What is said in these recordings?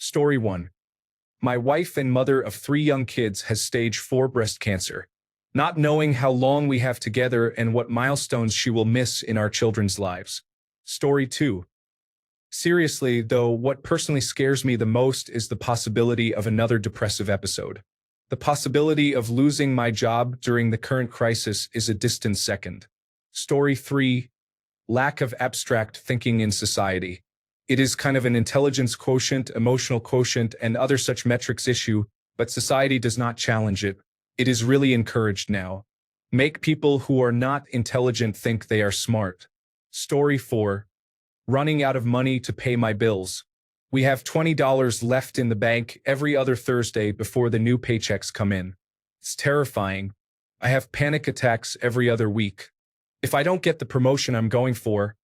Story 1. My wife and mother of 3 young kids has stage 4 breast cancer. Not knowing how long we have together and what milestones she will miss in our children's lives. Story 2. Seriously, though, what personally scares me the most is the possibility of another depressive episode. The possibility of losing my job during the current crisis is a distant second. Story 3. Lack of abstract thinking in society. It is kind of an intelligence quotient, emotional quotient, and other such metrics issue, but society does not challenge it. It is really encouraged now. Make people who are not intelligent think they are smart. Story 4. Running out of money to pay my bills. We have $20 left in the bank every other Thursday before the new paychecks come in. It's terrifying. I have panic attacks every other week. If I don't get the promotion I'm going for,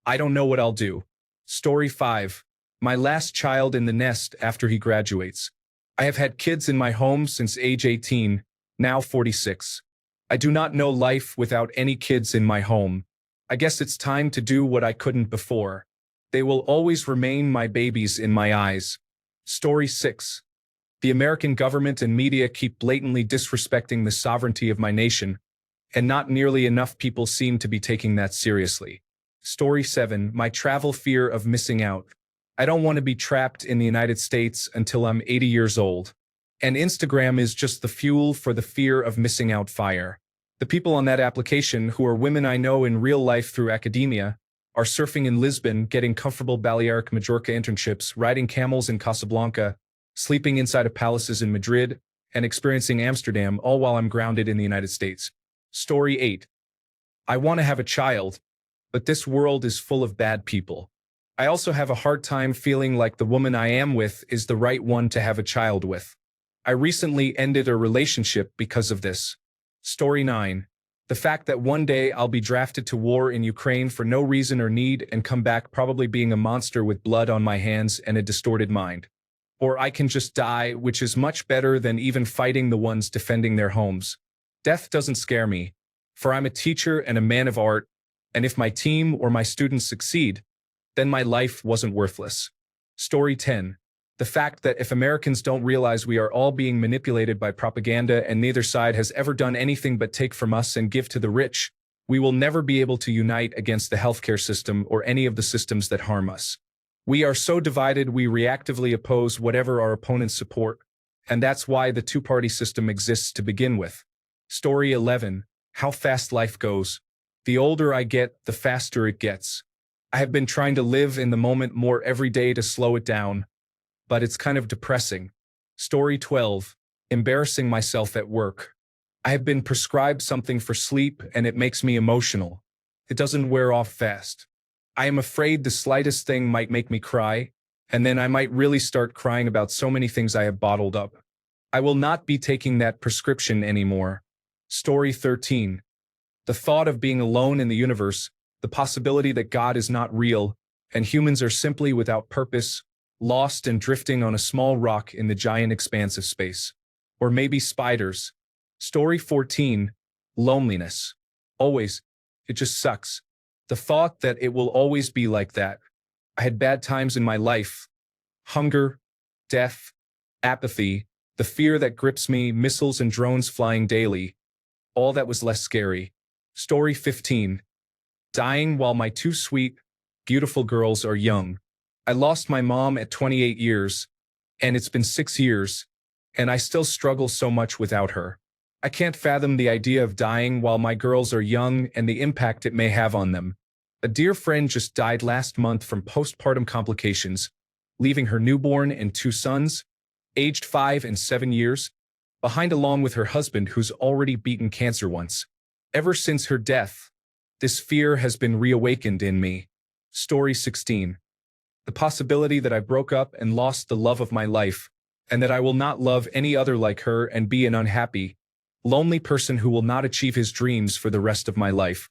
I don't know what I'll do. Story 5. My last child in the nest after he graduates. I have had kids in my home since age 18, now 46. I do not know life without any kids in my home. I guess it's time to do what I couldn't before. They will always remain my babies in my eyes. Story 6. The American government and media keep blatantly disrespecting the sovereignty of my nation, and not nearly enough people seem to be taking that seriously. Story 7. My travel fear of missing out. I don't want to be trapped in the United States until I'm 80 years old. And Instagram is just the fuel for the fear of missing out fire. The people on that application, who are women I know in real life through academia, are surfing in Lisbon, getting comfortable Balearic Majorca internships, riding camels in Casablanca, sleeping inside of palaces in Madrid, and experiencing Amsterdam, all while I'm grounded in the United States. Story 8. I want to have a child, but this world is full of bad people. I also have a hard time feeling like the woman I am with is the right one to have a child with. I recently ended a relationship because of this. Story 9. The fact that one day I'll be drafted to war in Ukraine for no reason or need and come back probably being a monster with blood on my hands and a distorted mind. Or I can just die, which is much better than even fighting the ones defending their homes. Death doesn't scare me, for I'm a teacher and a man of art, and if my team or my students succeed, then my life wasn't worthless. Story 10. The fact that if Americans don't realize we are all being manipulated by propaganda and neither side has ever done anything but take from us and give to the rich, we will never be able to unite against the healthcare system or any of the systems that harm us. We are so divided we reactively oppose whatever our opponents support, and that's why the two-party system exists to begin with. Story 11. How fast life goes. The older I get, the faster it gets. I have been trying to live in the moment more every day to slow it down, but it's kind of depressing. Story 12. Embarrassing myself at work. I have been prescribed something for sleep and it makes me emotional. It doesn't wear off fast. I am afraid the slightest thing might make me cry, and then I might really start crying about so many things I have bottled up. I will not be taking that prescription anymore. Story 13. The thought of being alone in the universe, the possibility that God is not real, and humans are simply without purpose, lost and drifting on a small rock in the giant expanse of space. Or maybe spiders. Story 14. Loneliness. Always. It just sucks. The thought that it will always be like that. I had bad times in my life. Hunger, death, apathy, the fear that grips me, missiles and drones flying daily. All that was less scary. Story 15. Dying while my 2 sweet, beautiful girls are young. I lost my mom at 28 years, and it's been 6 years, and I still struggle so much without her. I can't fathom the idea of dying while my girls are young and the impact it may have on them. A dear friend just died last month from postpartum complications, leaving her newborn and 2 sons, aged 5 and 7 years, behind along with her husband who's already beaten cancer once. Ever since her death, this fear has been reawakened in me. Story 16. The possibility that I broke up and lost the love of my life, and that I will not love any other like her and be an unhappy, lonely person who will not achieve his dreams for the rest of my life.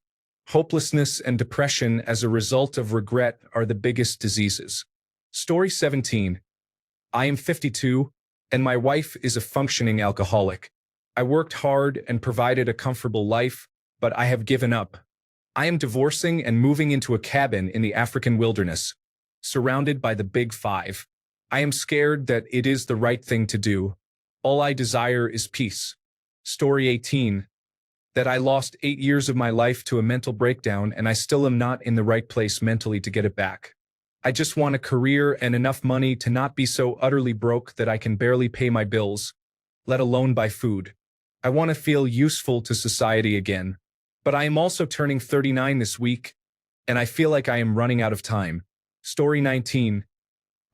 Hopelessness and depression as a result of regret are the biggest diseases. Story 17. I am 52, and my wife is a functioning alcoholic. I worked hard and provided a comfortable life, but I have given up. I am divorcing and moving into a cabin in the African wilderness, surrounded by the Big Five. I am scared that it is the right thing to do. All I desire is peace. Story 18. That I lost 8 years of my life to a mental breakdown and I still am not in the right place mentally to get it back. I just want a career and enough money to not be so utterly broke that I can barely pay my bills, let alone buy food. I want to feel useful to society again. But I am also turning 39 this week, and I feel like I am running out of time. Story 19.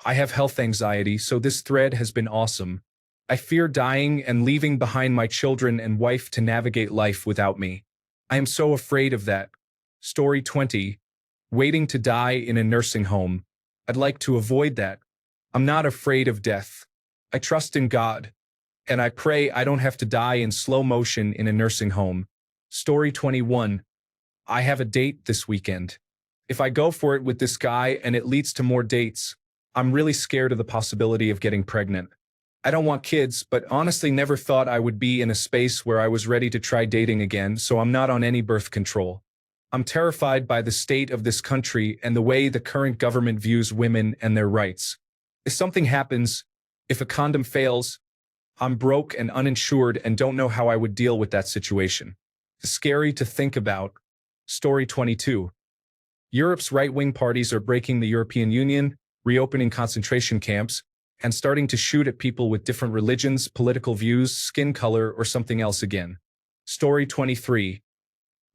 I have health anxiety, so this thread has been awesome. I fear dying and leaving behind my children and wife to navigate life without me. I am so afraid of that. Story 20. Waiting to die in a nursing home. I'd like to avoid that. I'm not afraid of death. I trust in God, and I pray I don't have to die in slow motion in a nursing home. Story 21. I have a date this weekend. If I go for it with this guy and it leads to more dates, I'm really scared of the possibility of getting pregnant. I don't want kids, but honestly never thought I would be in a space where I was ready to try dating again, so I'm not on any birth control. I'm terrified by the state of this country and the way the current government views women and their rights. If something happens, if a condom fails, I'm broke and uninsured and don't know how I would deal with that situation. It's scary to think about. Story 22. Europe's right-wing parties are breaking the European Union, reopening concentration camps, and starting to shoot at people with different religions, political views, skin color, or something else again. Story 23.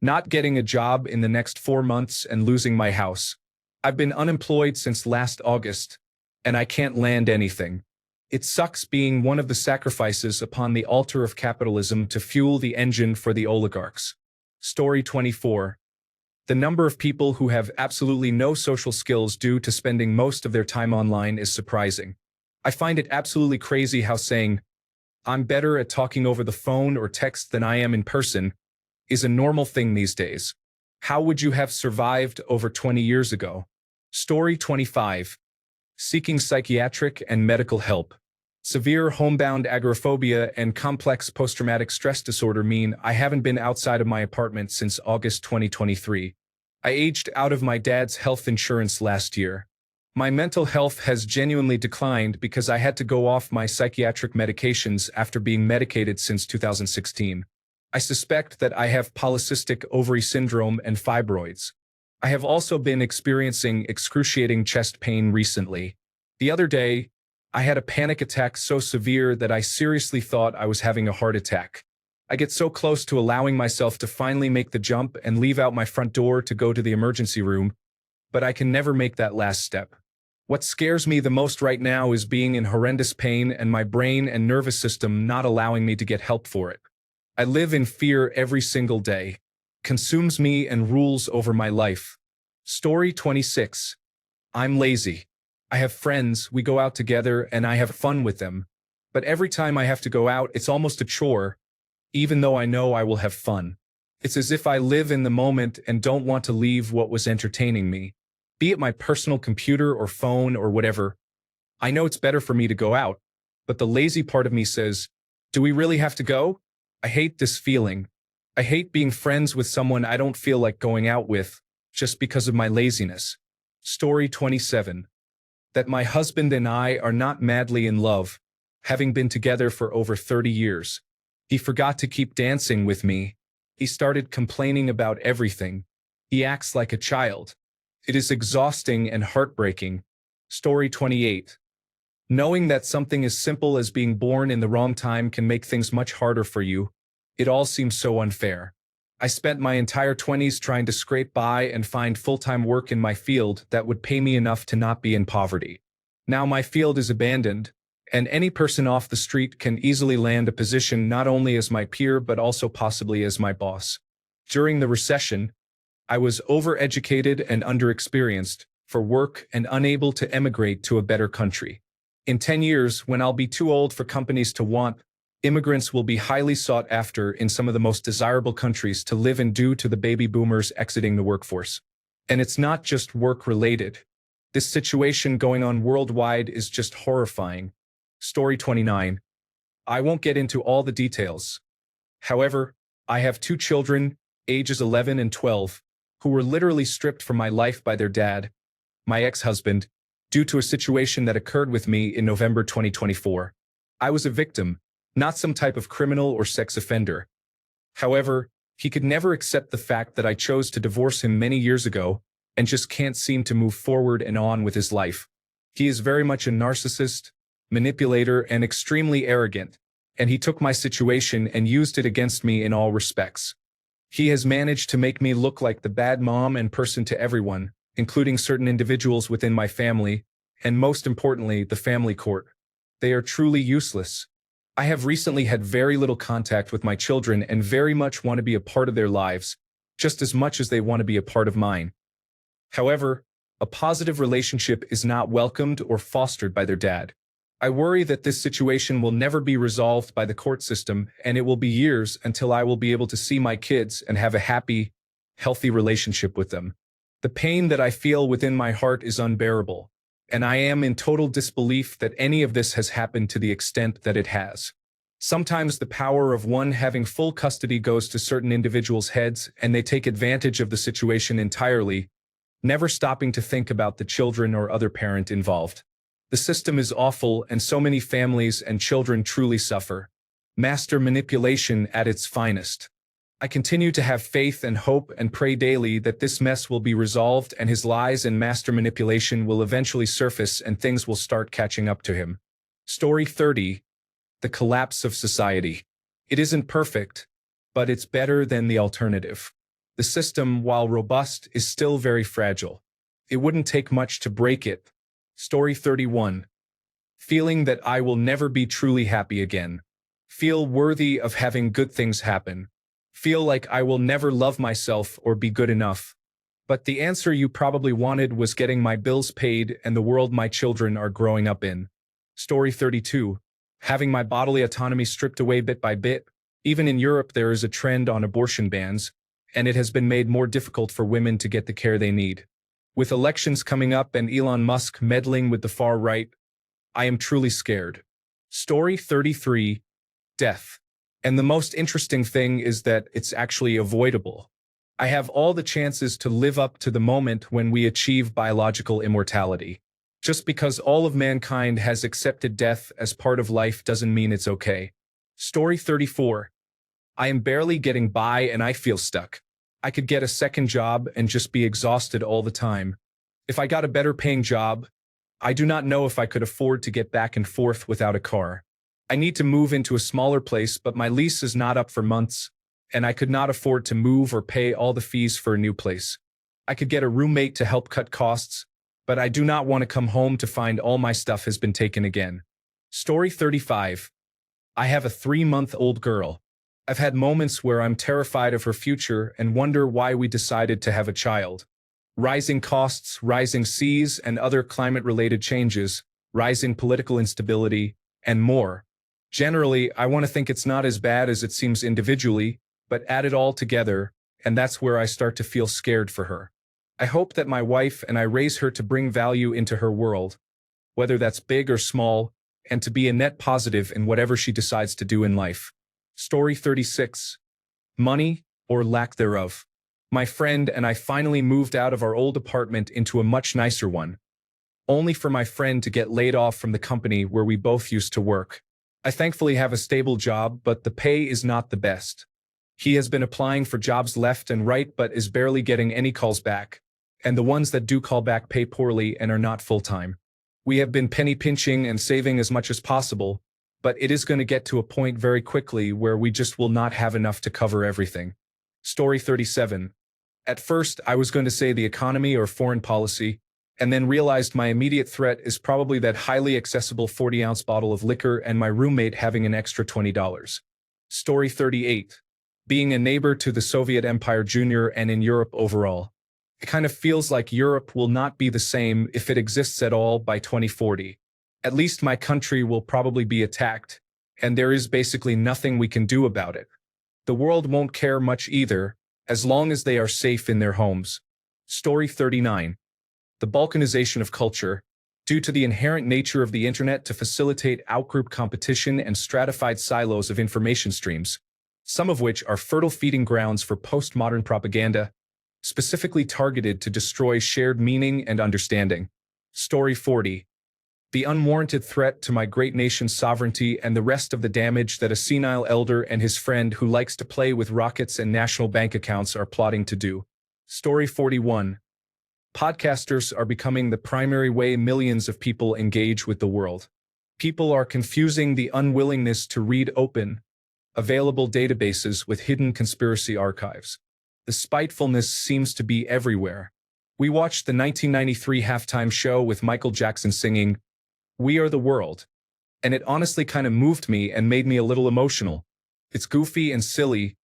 Not getting a job in the next 4 months and losing my house. I've been unemployed since last August, and I can't land anything. It sucks being one of the sacrifices upon the altar of capitalism to fuel the engine for the oligarchs. Story 24. The number of people who have absolutely no social skills due to spending most of their time online is surprising. I find it absolutely crazy how saying, "I'm better at talking over the phone or text than I am in person," is a normal thing these days. How would you have survived over 20 years ago? Story 25. Seeking psychiatric and medical help. Severe homebound agoraphobia and complex post-traumatic stress disorder mean I haven't been outside of my apartment since August 2023. I aged out of my dad's health insurance last year. My mental health has genuinely declined because I had to go off my psychiatric medications after being medicated since 2016. I suspect that I have polycystic ovary syndrome and fibroids. I have also been experiencing excruciating chest pain recently. The other day, I had a panic attack so severe that I seriously thought I was having a heart attack. I get so close to allowing myself to finally make the jump and leave out my front door to go to the emergency room, but I can never make that last step. What scares me the most right now is being in horrendous pain and my brain and nervous system not allowing me to get help for it. I live in fear every single day. Consumes me and rules over my life. Story 26. I'm lazy. I have friends, we go out together, and I have fun with them. But every time I have to go out, it's almost a chore, even though I know I will have fun. It's as if I live in the moment and don't want to leave what was entertaining me. Be it my personal computer or phone or whatever. I know it's better for me to go out, but the lazy part of me says, do we really have to go? I hate this feeling. I hate being friends with someone I don't feel like going out with, just because of my laziness. Story 27. That my husband and I are not madly in love, having been together for over 30 years. He forgot to keep dancing with me. He started complaining about everything. He acts like a child. It is exhausting and heartbreaking. Story 28. Knowing that something as simple as being born in the wrong time can make things much harder for you, it all seems so unfair. I spent my entire 20s trying to scrape by and find full-time work in my field that would pay me enough to not be in poverty. Now my field is abandoned, and any person off the street can easily land a position not only as my peer but also possibly as my boss. During the recession, I was overeducated and underexperienced for work and unable to emigrate to a better country. In 10 years, when I'll be too old for companies to want, immigrants will be highly sought after in some of the most desirable countries to live in due to the baby boomers exiting the workforce. And it's not just work-related. This situation going on worldwide is just horrifying. Story 29. I won't get into all the details. However, I have 2 children, ages 11 and 12, who were literally stripped from my life by their dad, my ex-husband, due to a situation that occurred with me in November 2024. I was a victim, not some type of criminal or sex offender. However, he could never accept the fact that I chose to divorce him many years ago and just can't seem to move forward and on with his life. He is very much a narcissist, manipulator, and extremely arrogant, and he took my situation and used it against me in all respects. He has managed to make me look like the bad mom and person to everyone, including certain individuals within my family, and most importantly, the family court. They are truly useless. I have recently had very little contact with my children and very much want to be a part of their lives, just as much as they want to be a part of mine. However, a positive relationship is not welcomed or fostered by their dad. I worry that this situation will never be resolved by the court system, and it will be years until I will be able to see my kids and have a happy, healthy relationship with them. The pain that I feel within my heart is unbearable, and I am in total disbelief that any of this has happened to the extent that it has. Sometimes the power of one having full custody goes to certain individuals' heads, and they take advantage of the situation entirely, never stopping to think about the children or other parent involved. The system is awful, and so many families and children truly suffer. Master manipulation at its finest. I continue to have faith and hope and pray daily that this mess will be resolved and his lies and master manipulation will eventually surface and things will start catching up to him. Story 30. The collapse of society. It isn't perfect, but it's better than the alternative. The system, while robust, is still very fragile. It wouldn't take much to break it. Story 31. Feeling that I will never be truly happy again. Feel worthy of having good things happen. Feel like I will never love myself or be good enough. But the answer you probably wanted was getting my bills paid and the world my children are growing up in. Story 32. Having my bodily autonomy stripped away bit by bit. Even in Europe there is a trend on abortion bans, and it has been made more difficult for women to get the care they need. With elections coming up and Elon Musk meddling with the far right, I am truly scared. Story 33. Death. And the most interesting thing is that it's actually avoidable. I have all the chances to live up to the moment when we achieve biological immortality. Just because all of mankind has accepted death as part of life doesn't mean it's okay. Story 34. I am barely getting by and I feel stuck. I could get a second job and just be exhausted all the time. If I got a better paying job, I do not know if I could afford to get back and forth without a car. I need to move into a smaller place, but my lease is not up for months, and I could not afford to move or pay all the fees for a new place. I could get a roommate to help cut costs, but I do not want to come home to find all my stuff has been taken again. Story 35. I have a 3-month-old girl. I've had moments where I'm terrified of her future and wonder why we decided to have a child. Rising costs, rising seas, and other climate-related changes, rising political instability, and more. Generally, I want to think it's not as bad as it seems individually, but add it all together, and that's where I start to feel scared for her. I hope that my wife and I raise her to bring value into her world, whether that's big or small, and to be a net positive in whatever she decides to do in life. Story 36. Money, or lack thereof. My friend and I finally moved out of our old apartment into a much nicer one, only for my friend to get laid off from the company where we both used to work. I thankfully have a stable job, but the pay is not the best. He has been applying for jobs left and right but is barely getting any calls back, and the ones that do call back pay poorly and are not full-time. We have been penny pinching and saving as much as possible, but it is going to get to a point very quickly where we just will not have enough to cover everything. Story 37. At first, I was going to say the economy or foreign policy, and then realized my immediate threat is probably that highly accessible 40-ounce bottle of liquor and my roommate having an extra $20. Story 38. Being a neighbor to the Soviet Empire Jr. and in Europe overall. It kind of feels like Europe will not be the same if it exists at all by 2040. At least my country will probably be attacked, and there is basically nothing we can do about it. The world won't care much either, as long as they are safe in their homes. Story 39. The balkanization of culture, due to the inherent nature of the internet to facilitate outgroup competition and stratified silos of information streams, some of which are fertile feeding grounds for postmodern propaganda, specifically targeted to destroy shared meaning and understanding. Story 40. The unwarranted threat to my great nation's sovereignty and the rest of the damage that a senile elder and his friend who likes to play with rockets and national bank accounts are plotting to do. Story 41. Podcasters are becoming the primary way millions of people engage with the world. People are confusing the unwillingness to read open, available databases with hidden conspiracy archives. The spitefulness seems to be everywhere. We watched the 1993 halftime show with Michael Jackson singing, "We Are the World," and it honestly kind of moved me and made me a little emotional. It's goofy and silly,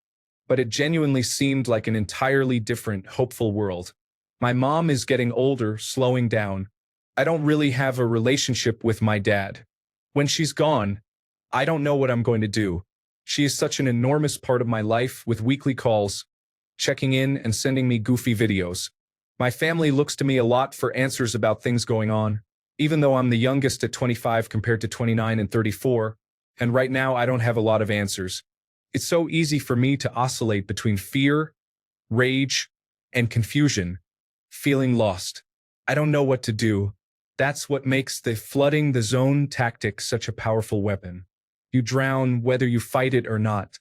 but it genuinely seemed like an entirely different, hopeful world. My mom is getting older, slowing down. I don't really have a relationship with my dad. When she's gone, I don't know what I'm going to do. She is such an enormous part of my life with weekly calls, checking in and sending me goofy videos. My family looks to me a lot for answers about things going on, even though I'm the youngest at 25 compared to 29 and 34, and right now I don't have a lot of answers. It's so easy for me to oscillate between fear, rage, and confusion, feeling lost. I don't know what to do. That's what makes the flooding the zone tactic such a powerful weapon. You drown whether you fight it or not.